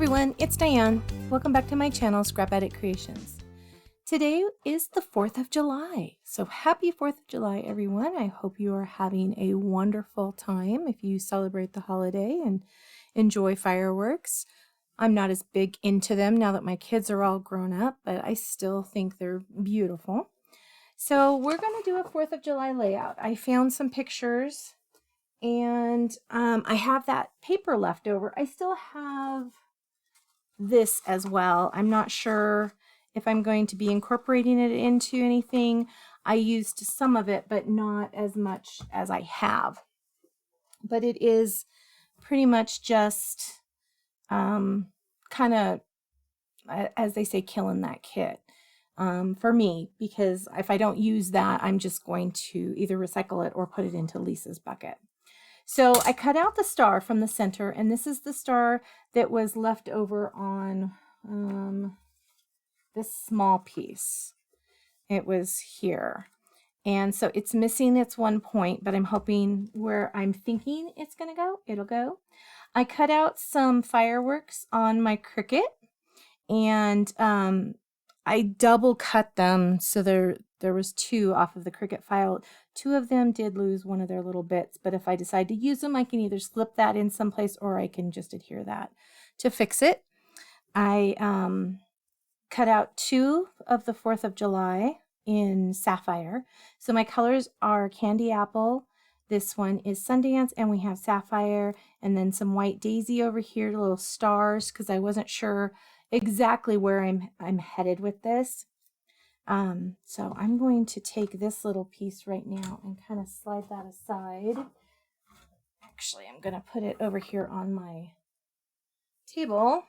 everyone, it's Diane. Welcome back to my channel, Scrap Addict Creations. Today is the 4th of July, so happy 4th of July, everyone. I hope you are having a wonderful time if you celebrate the holiday and enjoy fireworks. I'm not as big into them now that my kids are all grown up, but I still think they're beautiful. So we're going to do a 4th of July layout. I found some pictures and I have that paper left over. I still have this as well. I'm not sure if I'm going to be incorporating it into anything. I used some of it, but not as much as I have. But it is pretty much just kind of, as they say, killing that kit for me, because if I don't use that, I'm just going to either recycle it or put it into Lisa's bucket. So I cut out the star from the center, and this is the star that was left over on this small piece. It was here. And so it's missing its one point, but I'm hoping where I'm thinking it's going to go, it'll go. I cut out some fireworks on my Cricut, and I double cut them, so there was 2 off of the Cricut file. 2 of them did lose one of their little bits, but if I decide to use them, I can either slip that in someplace or I can just adhere that to fix it. I cut out 2 of the 4th of July in Sapphire. So my colors are Candy Apple. This one is Sundance, and we have Sapphire, and then some white daisy over here, little stars, because I wasn't sure exactly where I'm headed with this. So I'm going to take this little piece right now and kind of slide that aside. Actually, I'm going to put it over here on my table.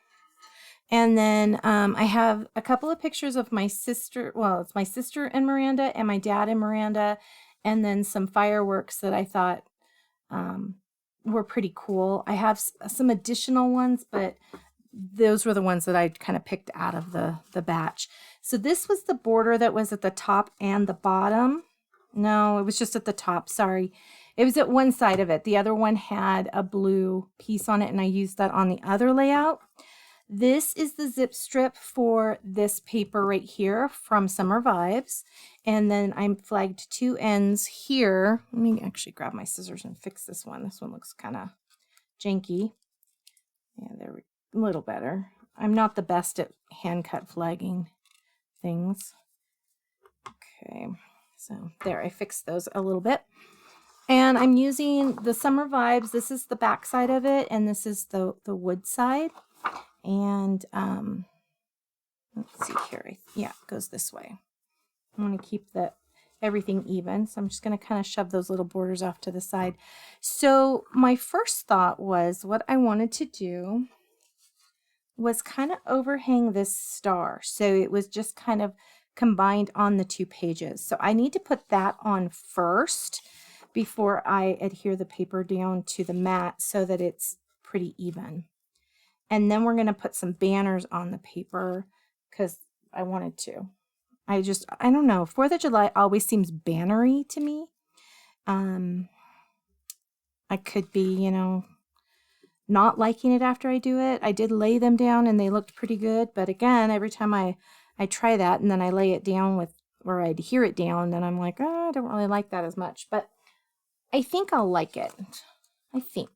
And then I have a couple of pictures of my sister. Well, it's my sister and Miranda and my dad and Miranda. And then some fireworks that I thought were pretty cool. I have some additional ones, but those were the ones that I kind of picked out of the batch. So this was the border that was at the top and the bottom. No, it was just at the top. Sorry. It was at one side of it. The other one had a blue piece on it, and I used that on the other layout. This is the zip strip for this paper right here from Summer Vibes. And then I flagged 2 ends here. Let me actually grab my scissors and fix this one. This one looks kind of janky. Yeah, there we go. A little better. I'm not the best at hand cut flagging things. Okay, so there, I fixed those a little bit. And I'm using the Summer Vibes. This is the back side of it, and this is the wood side. And let's see here. Yeah, it goes this way. I want to keep everything even, so I'm just going to kind of shove those little borders off to the side. So my first thought was what I wanted to do was kind of overhang this star, so it was just kind of combined on the 2 pages. So I need to put that on first before I adhere the paper down to the mat so that it's pretty even. And then we're going to put some banners on the paper because I wanted to. I don't know. 4th of July always seems bannery to me. I could be, not liking it after I do it. I did lay them down and they looked pretty good. But again, every time I try that and then I lay it down or I adhere it down, then I'm like, oh, I don't really like that as much. But I think I'll like it. I think.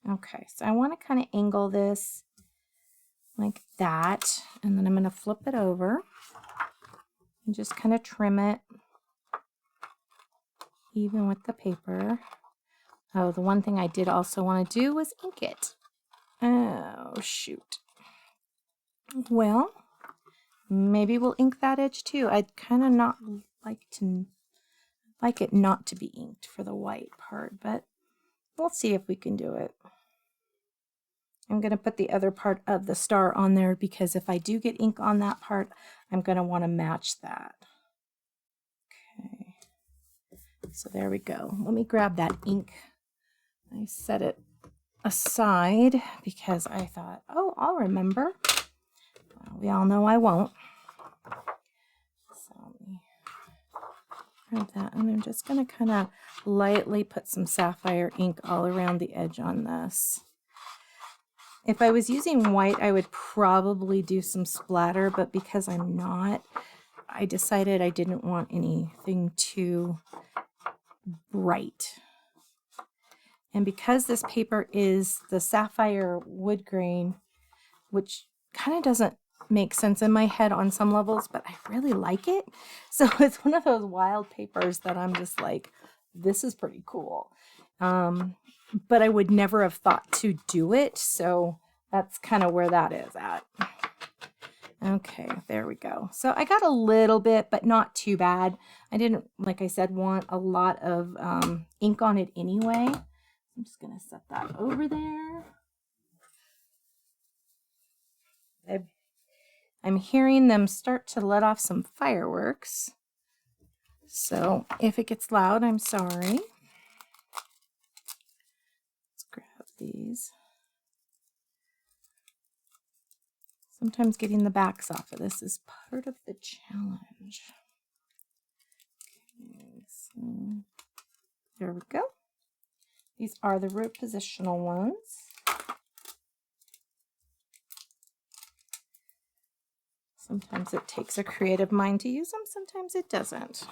Okay, so I want to kind of angle this like that. And then I'm going to flip it over and just kind of trim it even with the paper. Oh, the one thing I did also want to do was ink it. Oh, shoot. Well, maybe we'll ink that edge too. I'd kind of not like it not to be inked for the white part, but we'll see if we can do it. I'm going to put the other part of the star on there because if I do get ink on that part, I'm going to want to match that. Okay. So there we go. Let me grab that ink. I set it aside because I thought, oh, I'll remember. Well, we all know I won't. So let me grab that, and I'm just going to kind of lightly put some sapphire ink all around the edge on this. If I was using white, I would probably do some splatter, but because I'm not, I decided I didn't want anything too bright. And because this paper is the Sapphire Wood grain, which kind of doesn't make sense in my head on some levels, but I really like it. So it's one of those wild papers that I'm just like, this is pretty cool. But I would never have thought to do it. So that's kind of where that is at. Okay, there we go. So I got a little bit, but not too bad. I didn't, like I said, want a lot of ink on it anyway. I'm just going to set that over there. I'm hearing them start to let off some fireworks. So if it gets loud, I'm sorry. Let's grab these. Sometimes getting the backs off of this is part of the challenge. Okay, so there we go. These are the root positional ones. Sometimes it takes a creative mind to use them, sometimes it doesn't.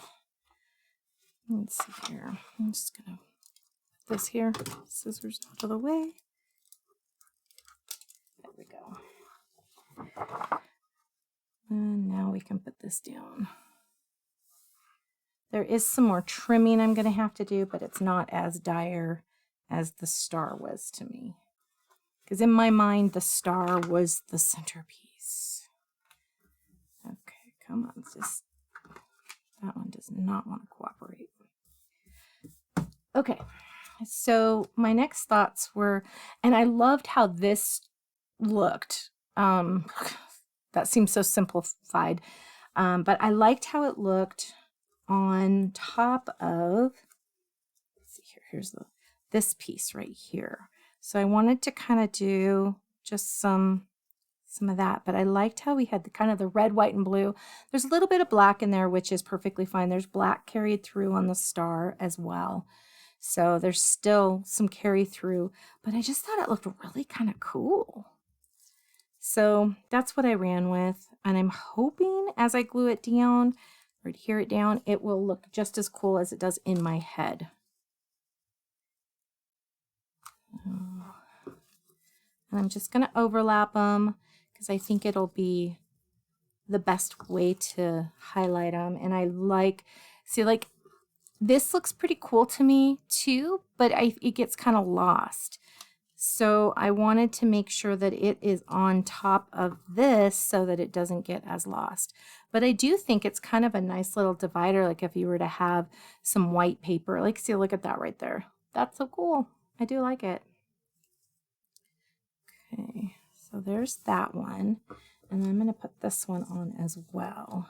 Let's see here. I'm just going to put this here, scissors out of the way. There we go. And now we can put this down. There is some more trimming I'm going to have to do, but it's not as dire as the star was to me. Because in my mind, the star was the centerpiece. Okay, come on. That one does not want to cooperate. Okay, so my next thoughts were, and I loved how this looked. That seems so simplified, but I liked how it looked on top of, let's see here, here's this piece right here. So I wanted to kind of do just some of that, but I liked how we had the kind of the red, white, and blue. There's a little bit of black in there, which is perfectly fine. There's black carried through on the star as well. So there's still some carry through, but I just thought it looked really kind of cool. So that's what I ran with, and I'm hoping as I glue it down or adhere it down, it will look just as cool as it does in my head. And I'm just going to overlap them because I think it'll be the best way to highlight them. And I like, see, like this looks pretty cool to me too, but it gets kind of lost. So I wanted to make sure that it is on top of this so that it doesn't get as lost. But I do think it's kind of a nice little divider, like if you were to have some white paper. Like, see, look at that right there. That's so cool. I do like it. Okay, so there's that one. And I'm going to put this one on as well.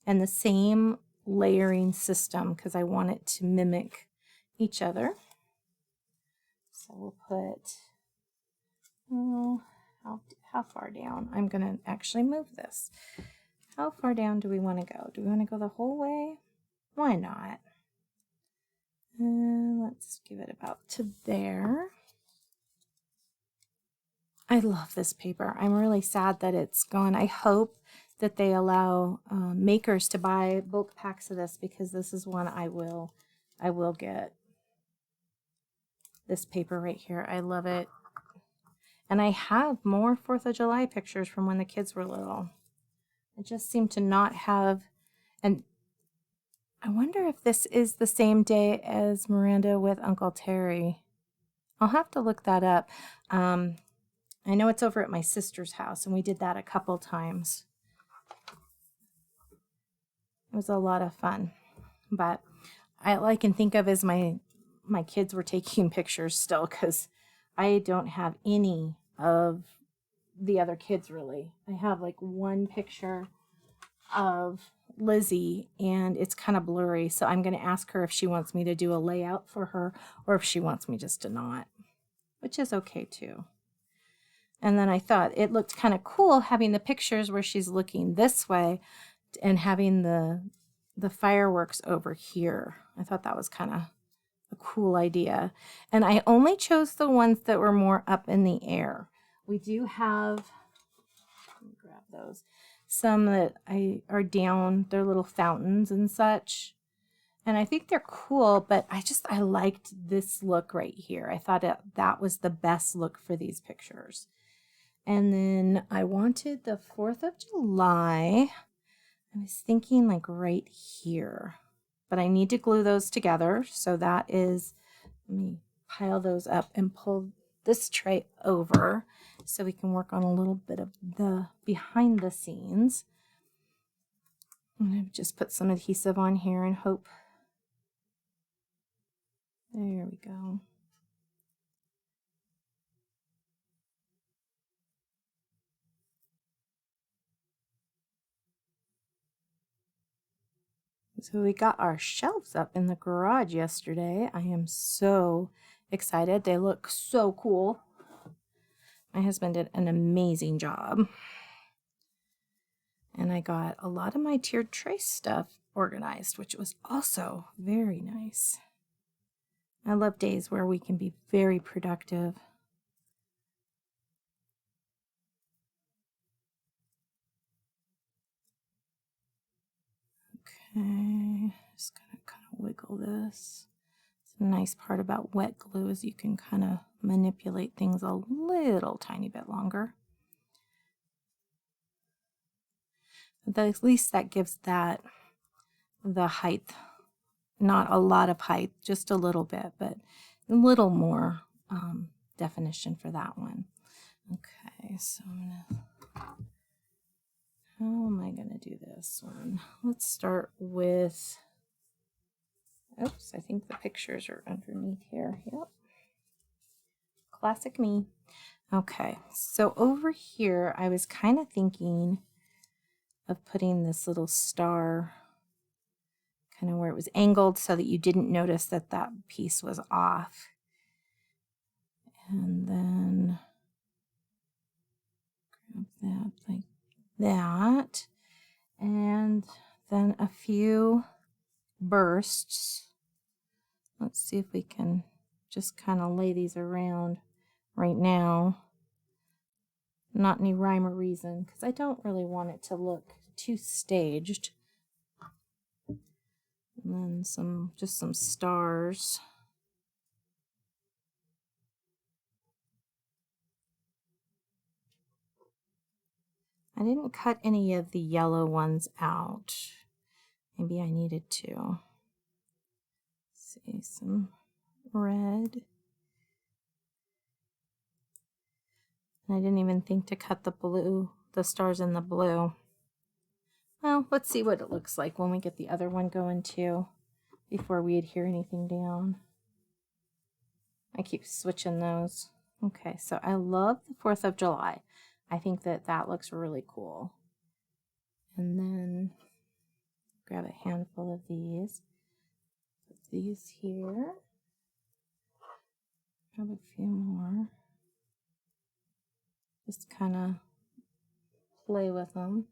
And the same layering system because I want it to mimic each other. So we'll put, oh, how far down? I'm going to actually move this. How far down do we want to go? Do we want to go the whole way? Why not? Let's give it about to there. I love this paper. I'm really sad that it's gone. I hope that they allow makers to buy bulk packs of this because this is one I will get. This paper right here. I love it. And I have more 4th of July pictures from when the kids were little. I just seem to not have, and I wonder if this is the same day as Miranda with Uncle Terry. I'll have to look that up. I know it's over at my sister's house, and we did that a couple times. It was a lot of fun. But all I can think of is my kids were taking pictures still because I don't have any of the other kids really. I have like one picture of Lizzie and it's kind of blurry. So I'm going to ask her if she wants me to do a layout for her or if she wants me just to not, which is okay too. And then I thought it looked kind of cool having the pictures where she's looking this way and having the fireworks over here. I thought that was kind of a cool idea. And I only chose the ones that were more up in the air. We do have, let me grab those, some that are down, they're little fountains and such. And I think they're cool, but I liked this look right here. I thought that was the best look for these pictures. And then I wanted the 4th of July. I was thinking like right here, but I need to glue those together. So that is, let me pile those up and pull this tray over so we can work on a little bit of the behind the scenes. I'm going to just put some adhesive on here and hope. There we go. So we got our shelves up in the garage yesterday. I am so excited. They look so cool. My husband did an amazing job. And I got a lot of my tiered tray stuff organized, which was also very nice. I love days where we can be very productive. Okay, just gonna kind of wiggle this. It's a nice part about wet glue is you can kind of manipulate things a little tiny bit longer. But at least that gives that the height. Not a lot of height, just a little bit, but a little more definition for that one. Okay, so how am I gonna do this one? Let's start with, oops, I think the pictures are underneath here. Yep. Classic me. Okay, so over here, I was kind of thinking of putting this little star kind of where it was angled so that you didn't notice that that piece was off. And then grab that like that. And then a few bursts. Let's see if we can just kind of lay these around right now. Not any rhyme or reason, because I don't really want it to look too staged. And then just some stars. I didn't cut any of the yellow ones out. Maybe I needed to. See, some red. And I didn't even think to cut the blue, the stars in the blue. Well, let's see what it looks like when we get the other one going too, before we adhere anything down. I keep switching those. Okay, so I love the 4th of July. I think that that looks really cool. And then grab a handful of these. Put these here. Grab a few more. Just kind of play with them.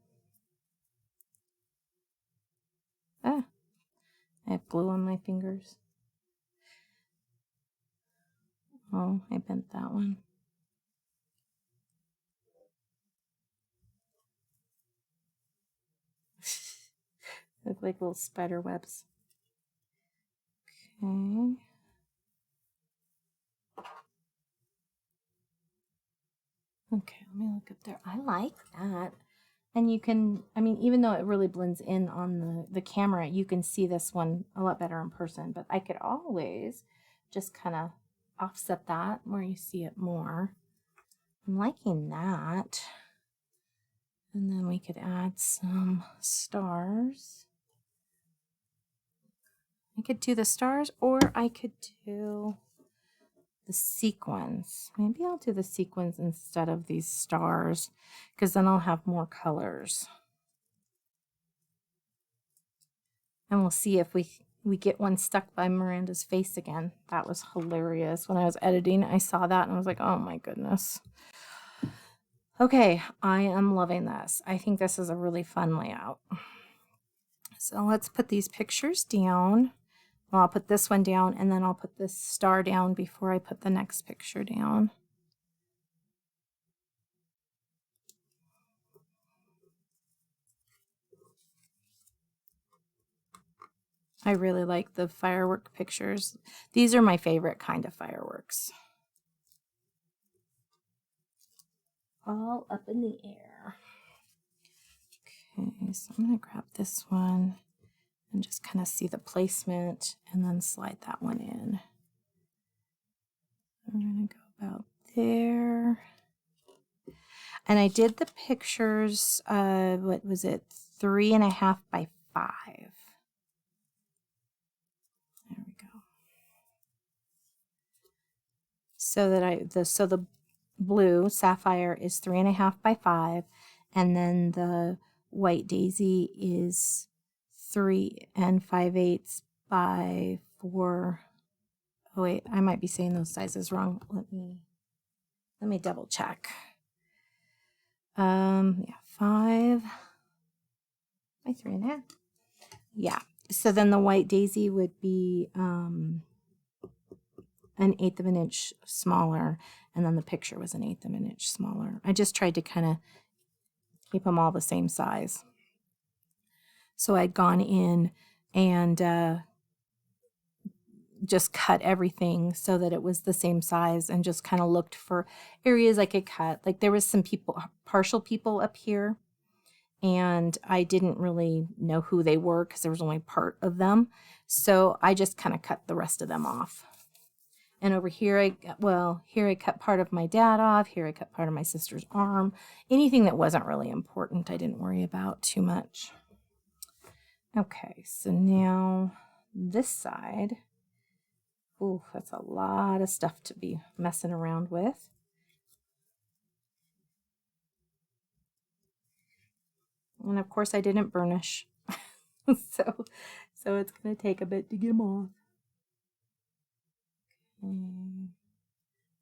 Ah, I have glue on my fingers. Oh, I bent that one. Look like little spider webs. Okay. Okay, let me look up there. I like that. And you can, I mean, even though it really blends in on the camera, you can see this one a lot better in person. But I could always just kind of offset that where you see it more. I'm liking that. And then we could add some stars. I could do the stars, or I could do the sequins. Maybe I'll do the sequins instead of these stars, because then I'll have more colors. And we'll see if we get one stuck by Miranda's face again. That was hilarious. When I was editing, I saw that and I was like, oh my goodness. Okay, I am loving this. I think this is a really fun layout. So let's put these pictures down. Well, I'll put this one down and then I'll put this star down before I put the next picture down. I really like the firework pictures. These are my favorite kind of fireworks. All up in the air. Okay, so I'm going to grab this one and just kind of see the placement and then slide that one in. I'm going to go about there. And I did the pictures, what was it, 3.5 by 5. There we go. So that the blue sapphire is 3.5 by 5, and then the white daisy is 3 5/8 by 4. Oh wait, I might be saying those sizes wrong. Let me double check. Yeah, 5 by 3.5. Yeah. So then the white daisy would be an 1/8 of an inch smaller, and then the picture was an 1/8 of an inch smaller. I just tried to kind of keep them all the same size. So I'd gone in and just cut everything so that it was the same size, and just kind of looked for areas I could cut. Like there was some partial people up here, and I didn't really know who they were because there was only part of them. So I just kind of cut the rest of them off. And over here, here I cut part of my dad off. Here I cut part of my sister's arm. Anything that wasn't really important, I didn't worry about too much. Okay, so now this side. Ooh, that's a lot of stuff to be messing around with. And of course I didn't burnish. so it's going to take a bit to get them off. Okay.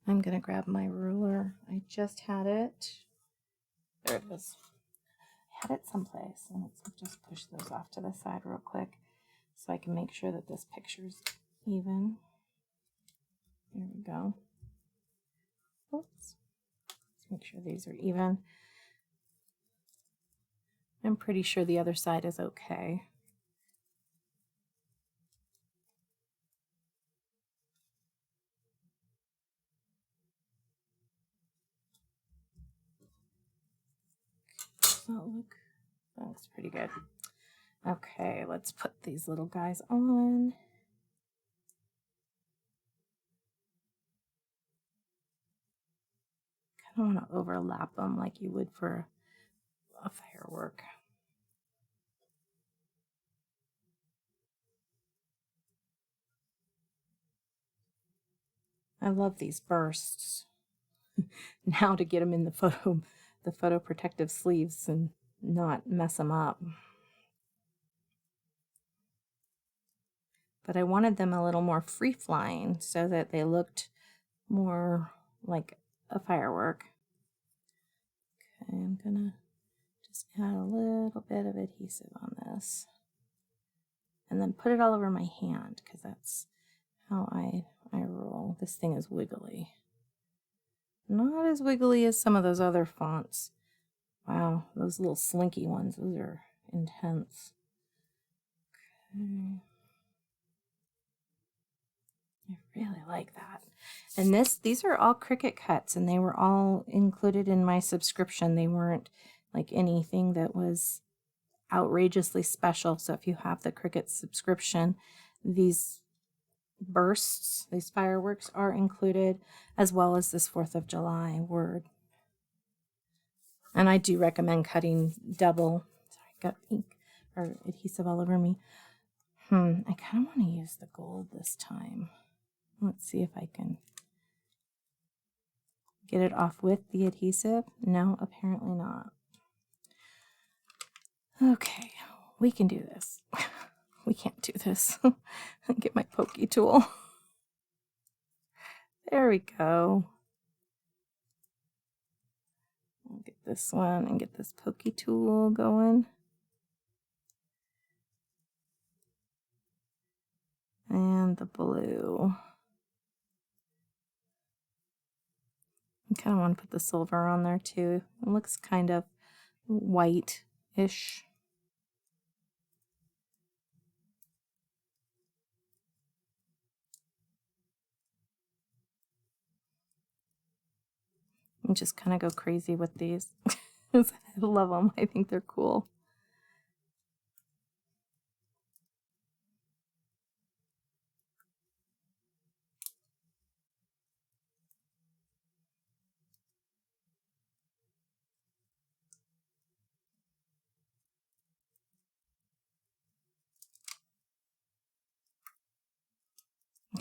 I'm going to grab my ruler. I just had it. There it is. I had it someplace. And let's just push those off to the side real quick so I can make sure that this picture's even. There we go. Oops. Let's make sure these are even. I'm pretty sure the other side is okay. That looks pretty good. Okay, let's put these little guys on. Kind of want to overlap them like you would for a firework. I love these bursts. Now to get them in the photo protective sleeves and not mess them up. But I wanted them a little more free-flying so that they looked more like a firework. Okay, I'm gonna just add a little bit of adhesive on this. And then put it all over my hand, because that's how I roll. This thing is wiggly. Not as wiggly as some of those other fonts. Wow, those little slinky ones, those are intense. Okay. I really like that. And these are all Cricut cuts, and they were all included in my subscription. They weren't like anything that was outrageously special. So if you have the Cricut subscription, these bursts, these fireworks are included, as well as this 4th of July word. And I do recommend cutting double. Sorry, I got ink or adhesive all over me. I kind of want to use the gold this time. Let's see if I can get it off with the adhesive. No, apparently not. Okay, we can do this. We can't do this. Get my pokey tool. There we go. I'll get this one and get this pokey tool going. And the blue. I kind of want to put the silver on there too. It looks kind of white-ish. and just kind of go crazy with these. I love them. I think they're cool.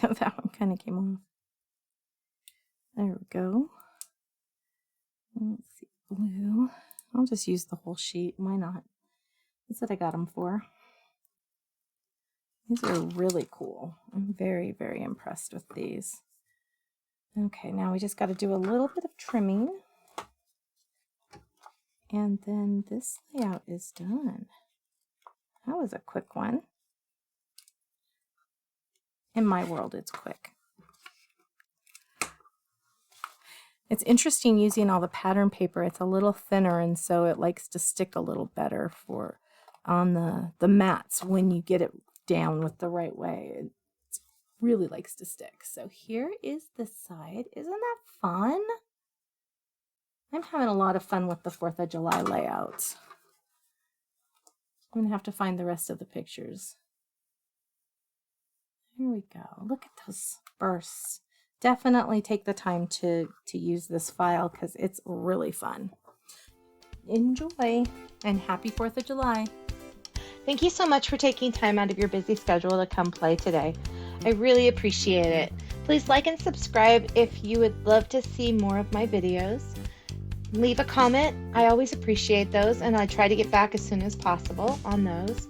That one kind of came off. There we go. Let's see, blue. I'll just use the whole sheet. Why not? That's what I got them for. These are really cool. I'm very, very impressed with these. Okay, now we just got to do a little bit of trimming. And then this layout is done. That was a quick one. In my world, it's quick. It's interesting using all the pattern paper. It's a little thinner, and so it likes to stick a little better for on the mats when you get it down with the right way. It really likes to stick. So here is the side. Isn't that fun? I'm having a lot of fun with the 4th of July layout. I'm going to have to find the rest of the pictures. Here we go. Look at those bursts. Definitely take the time to use this file because it's really fun. Enjoy, and happy 4th of July. Thank you so much for taking time out of your busy schedule to come play today. I really appreciate it. Please like and subscribe if you would love to see more of my videos. Leave a comment. I always appreciate those, and I try to get back as soon as possible on those.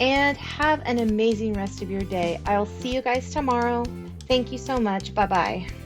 And have an amazing rest of your day. I'll see you guys tomorrow. Thank you so much. Bye-bye.